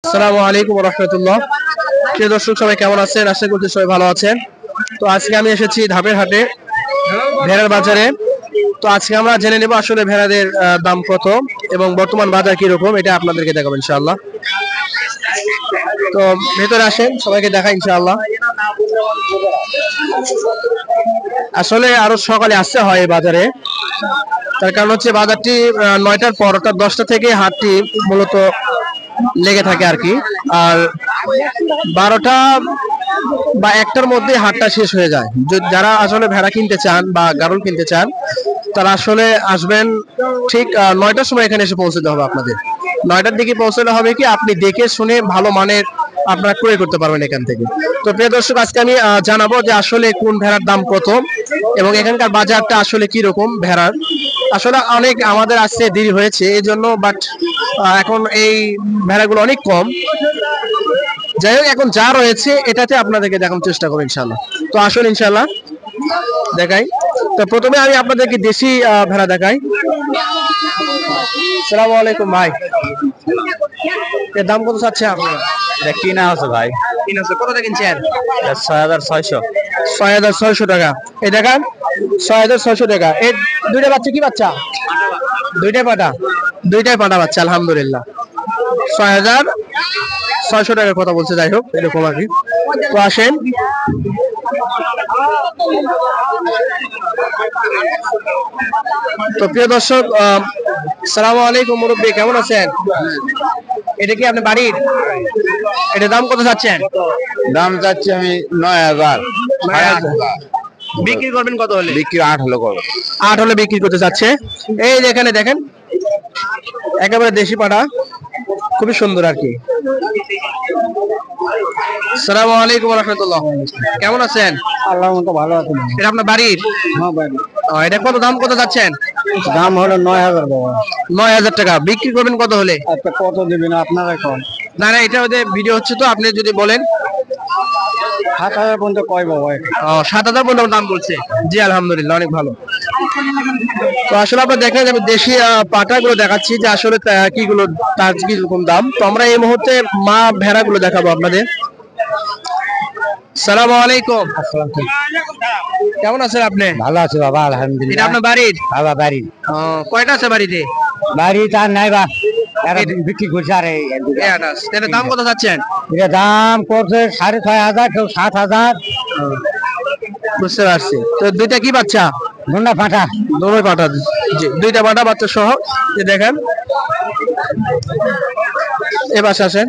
আসসালামু আলাইকুম রহমতুল্লাহ। প্রিয় দর্শক সবাই কেমন আছেন? আশা করছি সবাই ভালো আছেন। তো আজকে আমি এসেছি ধাপের হাটে, ভেড়ার বাজারে। তো আজকে আমরা জেনে নেব আসলে ভেড়াদের দাম কত এবং বর্তমান বাজার কি রকম, এটা আপনাদেরকে দেখাবো ইনশাআল্লাহ। তো ভেতরে আসেন, সবাইকে দেখাই ইনশাআল্লাহ। আসলে আরো সকালে আসতে হয় এই বাজারে, তার কারণ হচ্ছে বাজারটি 9টার পর অর্থাৎ 10টা থেকে হাটটি মূলত লেগে থাকে আর কি। আর 12টা বা 1টার মধ্যে হাটটা শেষ হয়ে যায়। যারা আসলে ভেড়া কিনতে চান বা গাড়ল কিনতে চান, তারা আসলে আসবেন ঠিক 9টার সময় এখানে এসে পৌঁছতে হবে আপনাদের। 9টার দিকে পৌঁছলে হবে কি আপনি দেখে শুনে ভালো মানের আপনারা ক্রয় করতে পারবেন এখান থেকে। তো প্রিয় দর্শক, আজকে আমি জানাবো যে আসলে কোন ভেড়ার দাম কত এবং এখানকার বাজারটা আসলে কি রকম ভেড়ার। আসলে অনেক আমাদের আসতে দেরি হয়েছে এই জন্য, বাট এখন এই ভেড়াগুলো অনেক কম। যাই হোক, এখন যা রয়েছে এটাতে আপনাদেরকে দেখানোর চেষ্টা করবো ইনশাল্লাহ। তো আসুন ইনশাল্লাহ দেখাই। তো প্রথমে আমি আপনাদেরকে দেশি ভেড়া দেখাই। আসসালামু আলাইকুম ভাই, এর দাম কত চাচ্ছে আপনার? এটা কিনা আছে ভাই, কত কিনছেন? 6600। 6600 টাকা। এই দেখেন 6600 টাকা। এই দুইটা বাচ্চা কি বাচ্চা? দুইটাই পাটা, দুইটাই পাটা বাচ্চা। আলহামদুলিল্লাহ 6600 টাকার কথা বলছে। যাই হোক, এরকম আর কি। তো আসেন, তো প্রিয় দর্শক আসসালামু আলাইকুম মুরব্বী, কেমন আছেন? এটা কি আপনি বাড়ির? এটা দাম কত চাচ্ছেন? দাম চাচ্ছি আমি 9000। বিক্রি করবেন কত হলে? বিক্রি 8 হলো করবো। 8 হলে বিক্রি করতে চাচ্ছে। এই যেখানে দেখেন একেবারে দেশি পাঠা, খুবই সুন্দর আর কি। আসসালামু আলাইকুম রহমতুল্লাহ, কেমন আছেন? আল্লাহর মতো ভালো আছে। এটা আপনার বাড়ির? হ্যাঁ বাড়ি। এটা কত দাম কত যাচ্ছেন? দাম হলো 9000 বাবা। 9000 টাকা। বিক্রি করবেন কত হলে? আচ্ছা কত দিবেন আপনারা কোন? না না, এটা ওদের ভিডিও হচ্ছে, তো আপনি যদি বলেন। 7000 পর্যন্ত কয় বাবা? 7000 পর্যন্ত দাম বলছে। জি আলহামদুলিল্লাহ, অনেক ভালো। তো আসলে আপনারা দেখেন আমি দেশি পাটাগুলো দেখাচ্ছি যে আসলে কিগুলো তার কি রকম দাম। তো আমরা এই মুহূর্তে মা ভেড়াগুলো দেখাবো আপনাদের। সালামু আলাইকুম। কেমন আছেন আপনি? ভালো আছে বাবা এটা আলহামদুলিল্লাহ। আপনার বাড়ির? বাবা বাড়ি। কয়টা আছে বাড়িতে? বাড়ি তার নাই বা বিক্রি করছে। আর এটার দাম কত যাচ্ছেন? এটা দাম করছে 6500, কেউ 7000। বুঝতে পারছি। তো দুইটা কি বাচ্চা? দুটা পাঠা। দুটোই পাঠা। জি, দুইটা পাঠা বাচ্চা সহ। দেখেন এবার আসেন।